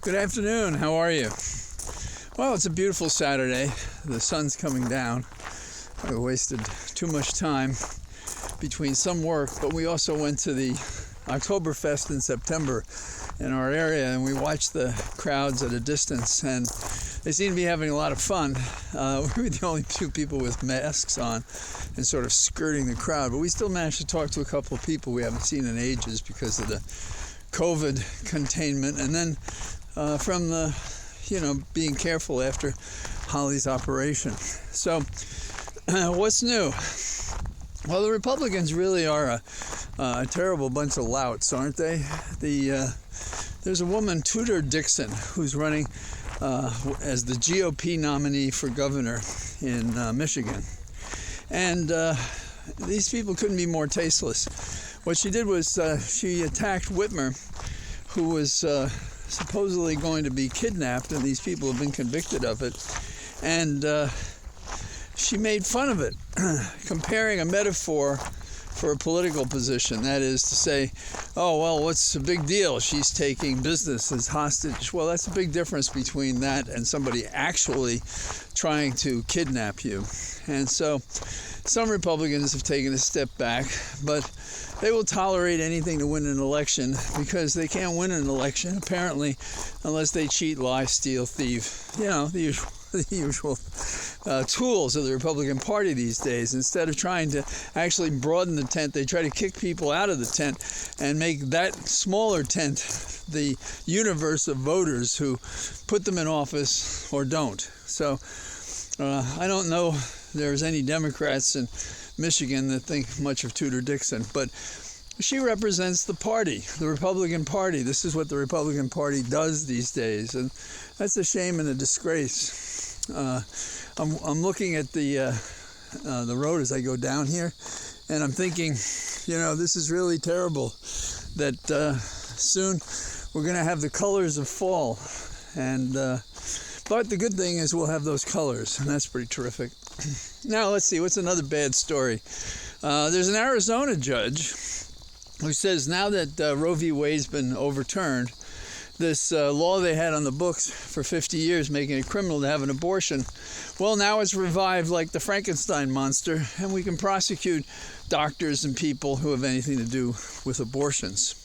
Good afternoon. How are you? Well, it's a beautiful Saturday. The sun's coming down. I wasted too much time between some work, but we also went to the Oktoberfest in September in our area, and we watched the crowds at a distance, and they seem to be having a lot of fun. We were the only two people with masks on and sort of skirting the crowd, but we still managed to talk to a couple of people we haven't seen in ages because of the COVID containment, and then from the, being careful after Holly's operation. So, what's new? Well, the Republicans really are a terrible bunch of louts, aren't they? There's a woman, Tudor Dixon, who's running as the GOP nominee for governor in Michigan. And these people couldn't be more tasteless. What she did was she attacked Whitmer, who was supposedly going to be kidnapped, and these people have been convicted of it. And she made fun of it, comparing a metaphor for a political position. That is to say, oh, well, what's the big deal? She's taking business as hostage. Well, that's a big difference between that and somebody actually trying to kidnap you. And so some Republicans have taken a step back, but they will tolerate anything to win an election because they can't win an election, apparently, unless they cheat, lie, steal, thieve. The usual tools of the Republican Party these days. Instead of trying to actually broaden the tent, they try to kick people out of the tent and make that smaller tent the universe of voters who put them in office or don't. So I don't know there's any Democrats in Michigan that think much of Tudor Dixon, but she represents the party, the Republican Party. This is what the Republican Party does these days, and that's a shame and a disgrace. I'm looking at the road as I go down here, and I'm thinking, this is really terrible, that soon we're going to have the colors of fall, and but the good thing is we'll have those colors, and that's pretty terrific. Now, let's see, what's another bad story? There's an Arizona judge who says now that Roe v. Wade's been overturned, this law they had on the books for 50 years making it criminal to have an abortion, well, now it's revived like the Frankenstein monster, and we can prosecute doctors and people who have anything to do with abortions.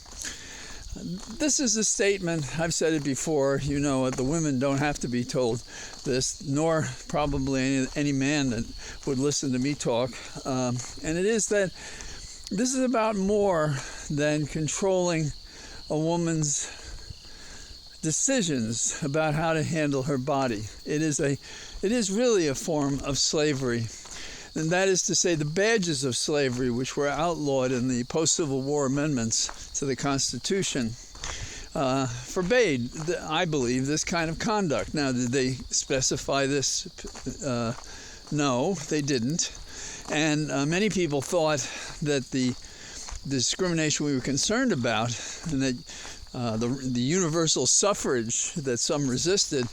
This is a statement, I've said it before, the women don't have to be told this, nor probably any man that would listen to me talk. And it is that this is about more than controlling a woman's decisions about how to handle her body. It is really a form of slavery. And that is to say, the badges of slavery, which were outlawed in the post-Civil War amendments to the Constitution, forbade, I believe, this kind of conduct. Now, did they specify this? No, they didn't. And many people thought that the discrimination we were concerned about, and that the universal suffrage that some resisted,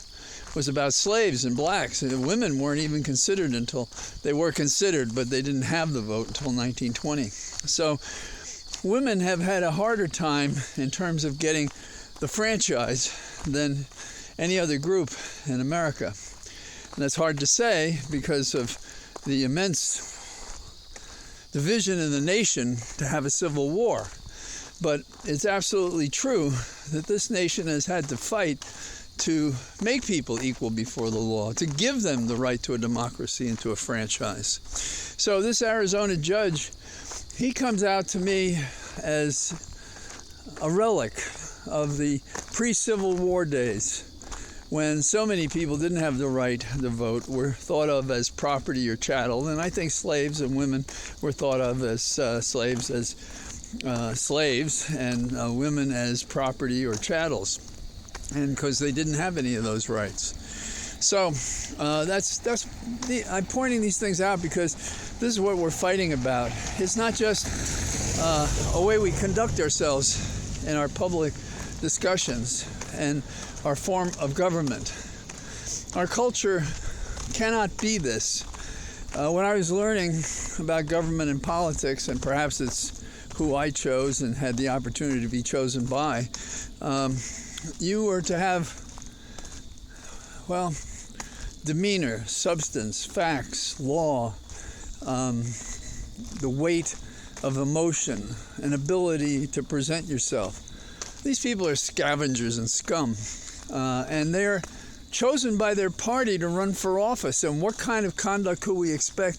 was about slaves and blacks. And women weren't even considered until they were considered, but they didn't have the vote until 1920. So women have had a harder time in terms of getting the franchise than any other group in America. And that's hard to say because of the immense division in the nation to have a civil war. But it's absolutely true that this nation has had to fight to make people equal before the law, to give them the right to a democracy and to a franchise. So this Arizona judge, he comes out to me as a relic of the pre-Civil War days, when so many people didn't have the right to vote, were thought of as property or chattel, and I think slaves and women were thought of as slaves and women as property or chattels, and because they didn't have any of those rights. So I'm pointing these things out because this is what we're fighting about. It's not just a way we conduct ourselves in our public discussions and our form of government. Our culture cannot be this. When I was learning about government and politics, and perhaps it's who I chose and had the opportunity to be chosen by, you were to have, well, demeanor, substance, facts, law, the weight of emotion, an ability to present yourself. These people are scavengers and scum, and they're chosen by their party to run for office. And what kind of conduct could we expect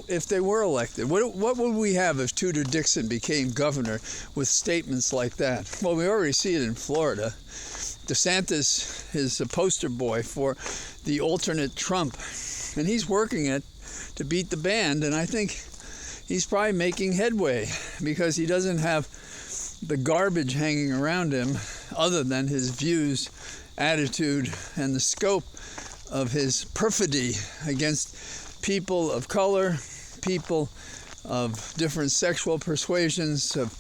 if they were elected? What would we have if Tudor Dixon became governor with statements like that? Well, we already see it in Florida. DeSantis is a poster boy for the alternate Trump, and he's working it to beat the band, and I think he's probably making headway because he doesn't have the garbage hanging around him other than his views, attitude, and the scope of his perfidy against people of color, people of different sexual persuasions, of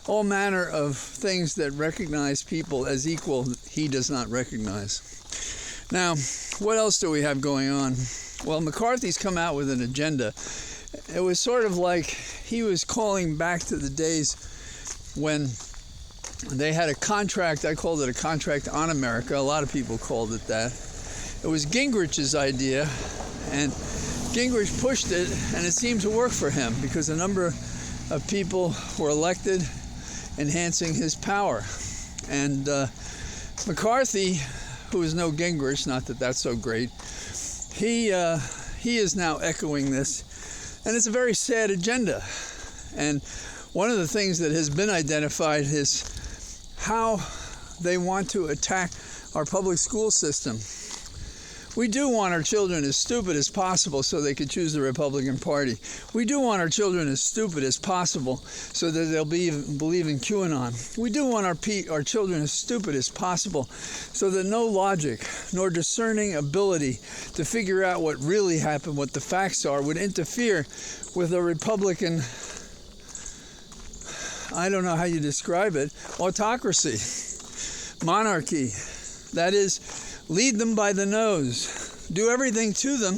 all manner of things that recognize people as equal he does not recognize. Now, what else do we have going on? Well, McCarthy's come out with an agenda. It was sort of like he was calling back to the days when they had a contract. I called it a contract on America. A lot of people called it that. It was Gingrich's idea, and Gingrich pushed it, and it seemed to work for him because a number of people were elected, enhancing his power. And McCarthy, who is no Gingrich, not that that's so great, he is now echoing this, and it's a very sad agenda. And one of the things that has been identified is how they want to attack our public school system. We do want our children as stupid as possible so they could choose the Republican Party. We do want our children as stupid as possible so that they'll believe in QAnon. We do want our children as stupid as possible so that no logic nor discerning ability to figure out what really happened, what the facts are, would interfere with a Republican, I don't know how you describe it, autocracy, monarchy. That is, lead them by the nose. Do everything to them,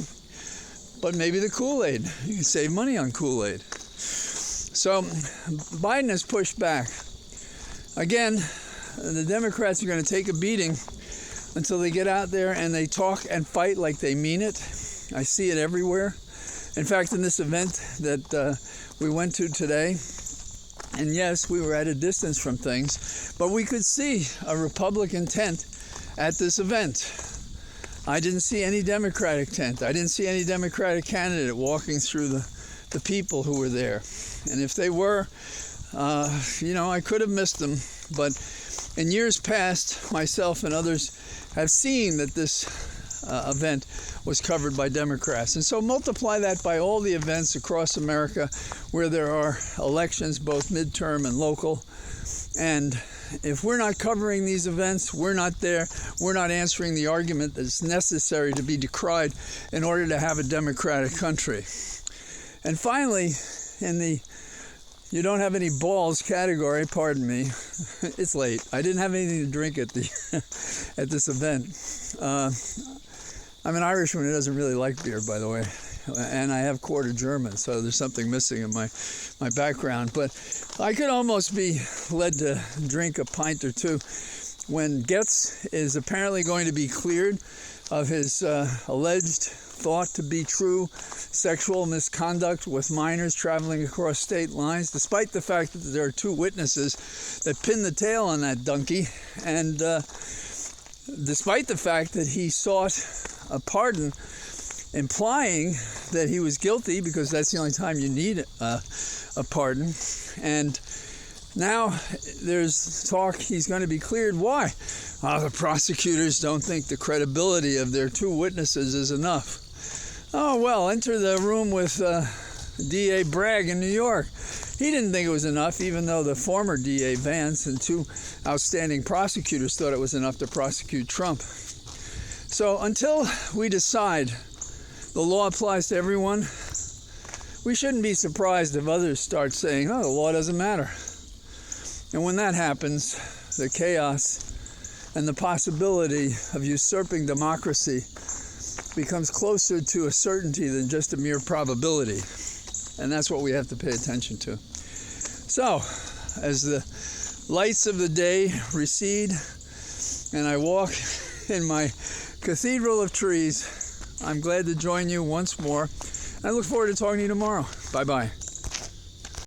but maybe the Kool-Aid. You can save money on Kool-Aid. So Biden has pushed back. Again, the Democrats are going to take a beating until they get out there and they talk and fight like they mean it. I see it everywhere. In fact, in this event that we went to today, and yes, we were at a distance from things, but we could see a Republican tent at this event. I didn't see any Democratic tent. I didn't see any Democratic candidate walking through the people who were there. And if they were, I could have missed them. But in years past, myself and others have seen that this event was covered by Democrats. And so multiply that by all the events across America where there are elections, both midterm and local. And if we're not covering these events, we're not there, we're not answering the argument that's necessary to be decried in order to have a democratic country. And finally, in the you don't have any balls category, pardon me, it's late. I didn't have anything to drink at this event. I'm an Irishman who doesn't really like beer, by the way. And I have quarter German, so there's something missing in my background. But I could almost be led to drink a pint or two when Getz is apparently going to be cleared of his alleged thought to be true sexual misconduct with minors traveling across state lines, despite the fact that there are two witnesses that pin the tail on that donkey, and despite the fact that he sought a pardon implying that he was guilty, because that's the only time you need a pardon. And now there's talk he's going to be cleared. Why? The prosecutors don't think the credibility of their two witnesses is enough. Oh, well, enter the room with D.A. Bragg in New York. He didn't think it was enough, even though the former D.A. Vance and two outstanding prosecutors thought it was enough to prosecute Trump. So until we decide the law applies to everyone, we shouldn't be surprised if others start saying, the law doesn't matter. And when that happens, the chaos and the possibility of usurping democracy becomes closer to a certainty than just a mere probability. And that's what we have to pay attention to. So, as the lights of the day recede and I walk in my cathedral of trees. I'm glad to join you once more. I look forward to talking to you tomorrow. Bye-bye.